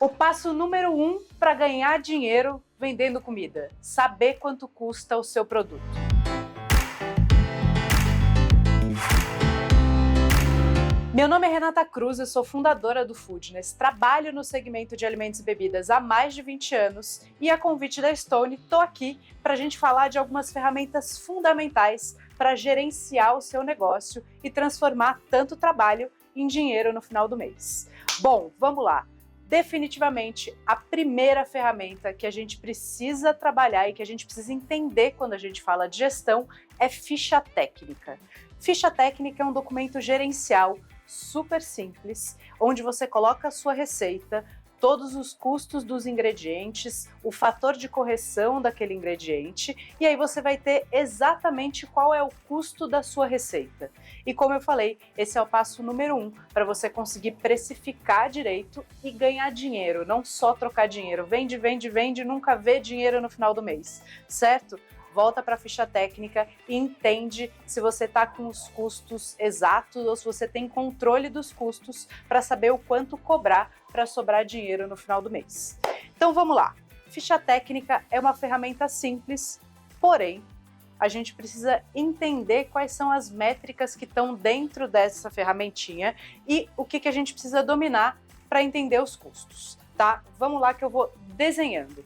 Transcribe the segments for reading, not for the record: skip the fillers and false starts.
O passo número 1 para ganhar dinheiro vendendo comida: saber quanto custa o seu produto. Meu nome é Renata Cruz, eu sou fundadora do Foodness, trabalho no segmento de alimentos e bebidas há mais de 20 anos e, a convite da Stone, estou aqui para a gente falar de algumas ferramentas fundamentais para gerenciar o seu negócio e transformar tanto trabalho em dinheiro no final do mês. Bom, vamos lá. Definitivamente, a primeira ferramenta que a gente precisa trabalhar e que a gente precisa entender quando a gente fala de gestão é ficha técnica. Ficha técnica é um documento gerencial super simples, onde você coloca a sua receita, todos os custos dos ingredientes, o fator de correção daquele ingrediente, e aí você vai ter exatamente qual é o custo da sua receita. E como eu falei, esse é o passo número 1 para você conseguir precificar direito e ganhar dinheiro, não só trocar dinheiro. Vende, vende, vende, nunca vê dinheiro no final do mês, certo? Volta para a ficha técnica e entende se você está com os custos exatos ou se você tem controle dos custos para saber o quanto cobrar para sobrar dinheiro no final do mês. Então vamos lá. Ficha técnica é uma ferramenta simples, porém a gente precisa entender quais são as métricas que estão dentro dessa ferramentinha e o que a gente precisa dominar para entender os custos, tá? Vamos lá que eu vou desenhando.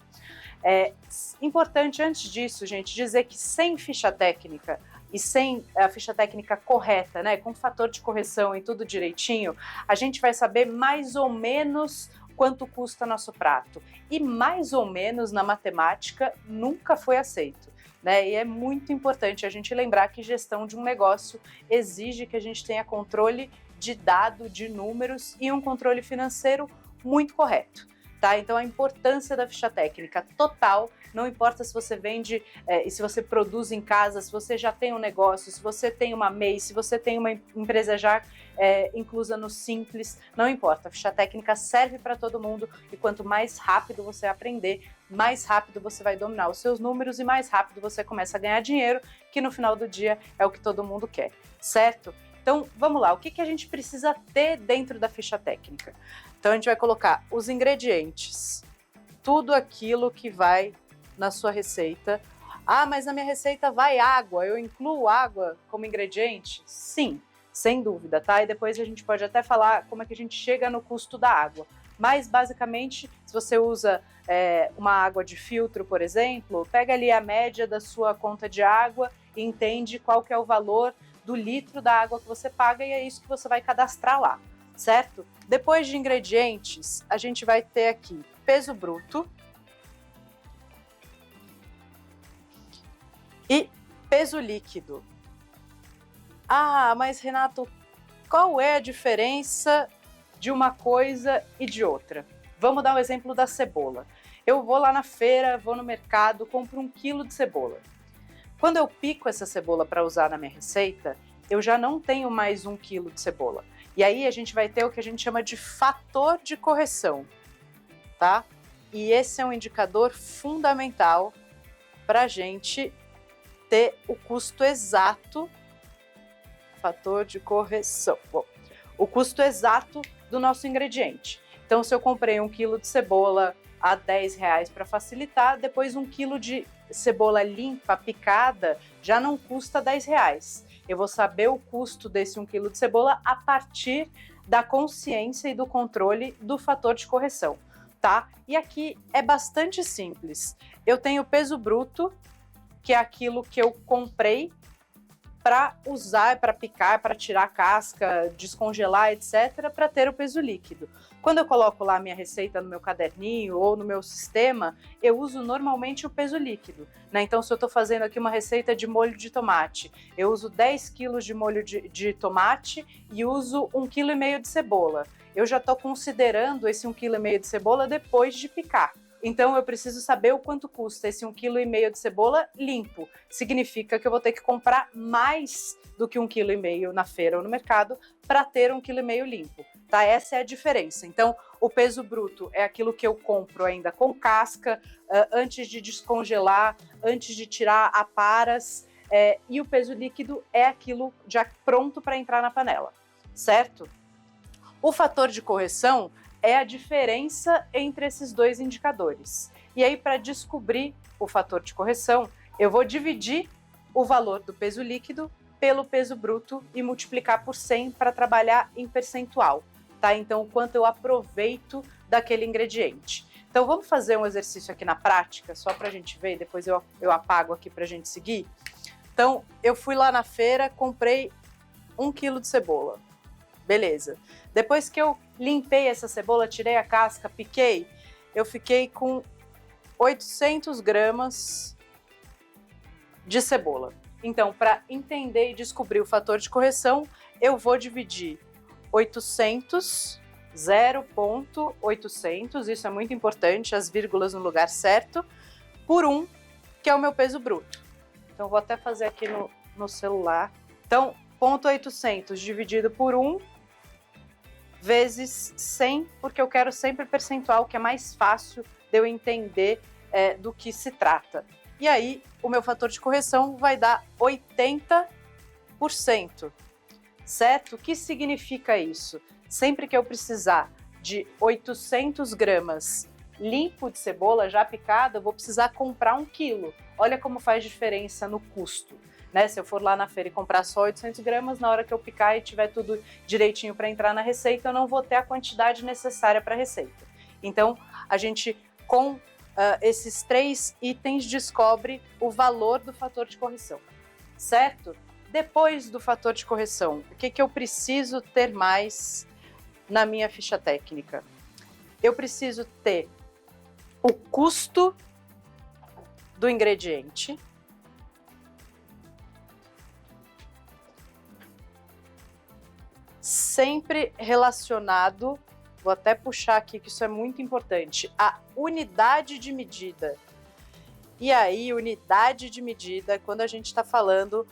É importante, antes disso, gente, dizer que sem ficha técnica e sem a ficha técnica correta, né, com fator de correção e tudo direitinho, a gente vai saber mais ou menos quanto custa nosso prato. E mais ou menos na matemática nunca foi aceito, né? E é muito importante a gente lembrar que gestão de um negócio exige que a gente tenha controle de dado, de números e um controle financeiro muito correto. Tá? Então a importância da ficha técnica total, não importa se você vende e se você produz em casa, se você já tem um negócio, se você tem uma MEI, se você tem uma empresa já inclusa no Simples, não importa, a ficha técnica serve para todo mundo e quanto mais rápido você aprender, mais rápido você vai dominar os seus números e mais rápido você começa a ganhar dinheiro, que no final do dia é o que todo mundo quer, certo? Então, vamos lá, o que a gente precisa ter dentro da ficha técnica? Então, a gente vai colocar os ingredientes, tudo aquilo que vai na sua receita. Ah, mas na minha receita vai água, eu incluo água como ingrediente? Sim, sem dúvida, tá? E depois a gente pode até falar como é que a gente chega no custo da água. Mas, basicamente, se você usa uma água de filtro, por exemplo, pega ali a média da sua conta de água e entende qual que é o valor do litro da água que você paga e é isso que você vai cadastrar lá, certo? Depois de ingredientes, a gente vai ter aqui peso bruto e peso líquido. Ah, mas Renato, qual é a diferença de uma coisa e de outra? Vamos dar um exemplo da cebola. Eu vou lá na feira, vou no mercado, compro 1 quilo de cebola. Quando eu pico essa cebola para usar na minha receita, eu já não tenho mais 1 quilo de cebola. E aí a gente vai ter o que a gente chama de fator de correção, tá? E esse é um indicador fundamental para a gente ter o custo exato, fator de correção, bom, o custo exato do nosso ingrediente. Então, se eu comprei 1 quilo de cebola a R$10 para facilitar, depois 1 quilo de cebola limpa, picada, já não custa R$10. Eu vou saber o custo desse 1 quilo de cebola a partir da consciência e do controle do fator de correção, tá? E aqui é bastante simples. Eu tenho o peso bruto, que é aquilo que eu comprei para usar, para picar, para tirar a casca, descongelar, etc., para ter o peso líquido. Quando eu coloco lá a minha receita no meu caderninho ou no meu sistema, eu uso normalmente o peso líquido, né? Então, se eu estou fazendo aqui uma receita de molho de tomate, eu uso 10 quilos de molho de tomate e uso 1,5 kg de cebola. Eu já estou considerando esse 1,5 kg de cebola depois de picar. Então, eu preciso saber o quanto custa esse 1,5 kg de cebola limpo. Significa que eu vou ter que comprar mais do que 1,5 kg na feira ou no mercado para ter 1,5 kg limpo, tá? Essa é a diferença. Então, o peso bruto é aquilo que eu compro ainda com casca, antes de descongelar, antes de tirar aparas, e o peso líquido é aquilo já pronto para entrar na panela, certo? O fator de correção é a diferença entre esses dois indicadores. E aí, para descobrir o fator de correção, eu vou dividir o valor do peso líquido pelo peso bruto e multiplicar por 100 para trabalhar em percentual, tá? Então, o quanto eu aproveito daquele ingrediente. Então, vamos fazer um exercício aqui na prática, só para a gente ver, depois eu apago aqui para a gente seguir. Então, eu fui lá na feira, comprei 1 quilo de cebola. Beleza. Depois que eu limpei essa cebola, tirei a casca, piquei, eu fiquei com 800 gramas de cebola. Então, para entender e descobrir o fator de correção, eu vou dividir 800, 0,800, isso é muito importante, as vírgulas no lugar certo, por 1, que é o meu peso bruto. Então, vou até fazer aqui no celular. Então, 0,800 dividido por 1 vezes 100, porque eu quero sempre percentual, que é mais fácil de eu entender do que se trata. E aí, o meu fator de correção vai dar 80%, certo? O que significa isso? Sempre que eu precisar de 800 gramas limpo de cebola já picada, eu vou precisar comprar 1 quilo. Olha como faz diferença no custo, né? Se eu for lá na feira e comprar só 800 gramas, na hora que eu picar e tiver tudo direitinho para entrar na receita, eu não vou ter a quantidade necessária para a receita. Então, a gente, com esses 3 itens, descobre o valor do fator de correção, certo? Depois do fator de correção, o que eu preciso ter mais na minha ficha técnica? Eu preciso ter o custo do ingrediente, sempre relacionado, vou até puxar aqui que isso é muito importante, a unidade de medida. E aí, unidade de medida, quando a gente está falando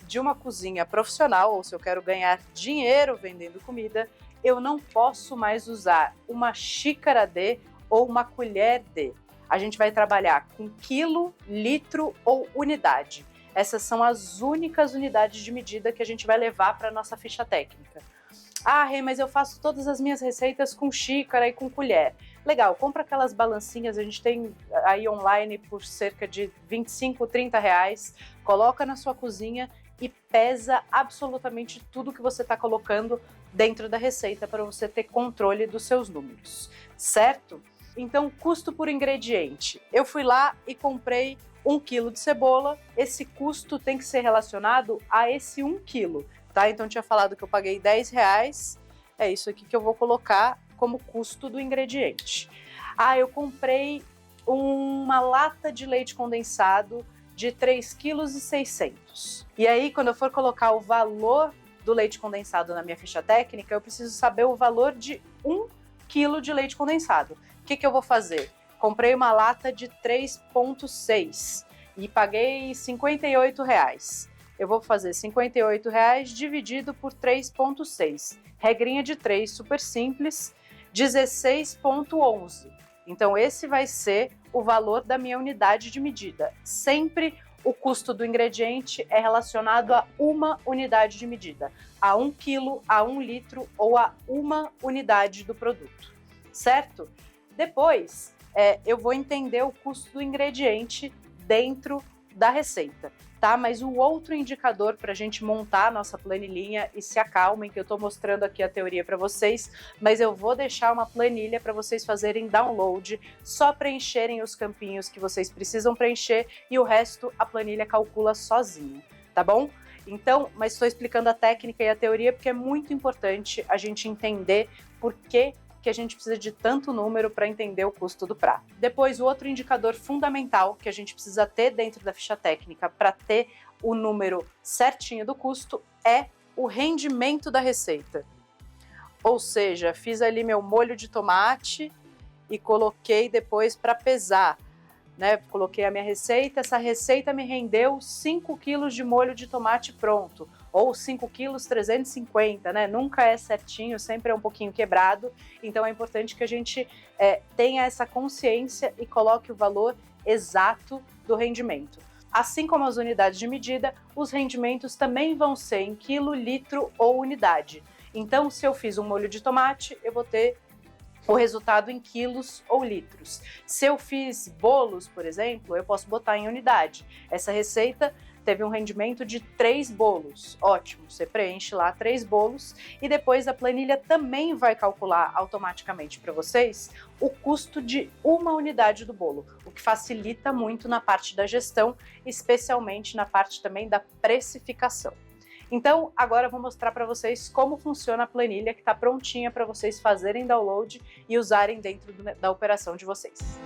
de uma cozinha profissional, ou se eu quero ganhar dinheiro vendendo comida, eu não posso mais usar uma xícara de ou uma colher de. A gente vai trabalhar com quilo, litro ou unidade. Essas são as únicas unidades de medida que a gente vai levar para a nossa ficha técnica. Ah, Rê, mas eu faço todas as minhas receitas com xícara e com colher. Legal, compra aquelas balancinhas, a gente tem aí online por cerca de 25, 30 reais, coloca na sua cozinha e pesa absolutamente tudo que você está colocando dentro da receita para você ter controle dos seus números, certo? Então, custo por ingrediente. Eu fui lá e comprei 1 quilo de cebola, esse custo tem que ser relacionado a esse 1 quilo, tá? Então, eu tinha falado que eu paguei 10 reais, é isso aqui que eu vou colocar como custo do ingrediente. Ah, eu comprei uma lata de leite condensado de 3,6 kg. E aí, quando eu for colocar o valor do leite condensado na minha ficha técnica, eu preciso saber o valor de 1 quilo de leite condensado. O que eu vou fazer? Comprei uma lata de 3,6 e paguei R$58. Eu vou fazer R$58 dividido por 3,6. Regrinha de 3, super simples, 16,11. Então, esse vai ser o valor da minha unidade de medida. Sempre o custo do ingrediente é relacionado a uma unidade de medida, a 1 quilo, a 1 litro ou a uma unidade do produto, certo? Depois, eu vou entender o custo do ingrediente dentro da receita, tá? Mas o outro indicador para a gente montar a nossa planilhinha, e se acalmem que eu estou mostrando aqui a teoria para vocês, mas eu vou deixar uma planilha para vocês fazerem download, só preencherem os campinhos que vocês precisam preencher e o resto a planilha calcula sozinha, tá bom? Então, mas estou explicando a técnica e a teoria porque é muito importante a gente entender por que a gente precisa de tanto número para entender o custo do prato. Depois, o outro indicador fundamental que a gente precisa ter dentro da ficha técnica para ter o número certinho do custo é o rendimento da receita. Ou seja, fiz ali meu molho de tomate e coloquei depois para pesar, né? Coloquei a minha receita, essa receita me rendeu 5 quilos de molho de tomate pronto, ou 5 quilos 350, né? Nunca é certinho, sempre é um pouquinho quebrado, então é importante que a gente tenha essa consciência e coloque o valor exato do rendimento. Assim como as unidades de medida, os rendimentos também vão ser em quilo, litro ou unidade. Então, se eu fiz um molho de tomate, eu vou ter o resultado em quilos ou litros. Se eu fiz bolos, por exemplo, eu posso botar em unidade. Essa receita teve um rendimento de 3 bolos. Ótimo, você preenche lá 3 bolos e depois a planilha também vai calcular automaticamente para vocês o custo de uma unidade do bolo, o que facilita muito na parte da gestão, especialmente na parte também da precificação. Então, agora eu vou mostrar para vocês como funciona a planilha que está prontinha para vocês fazerem download e usarem dentro da operação de vocês.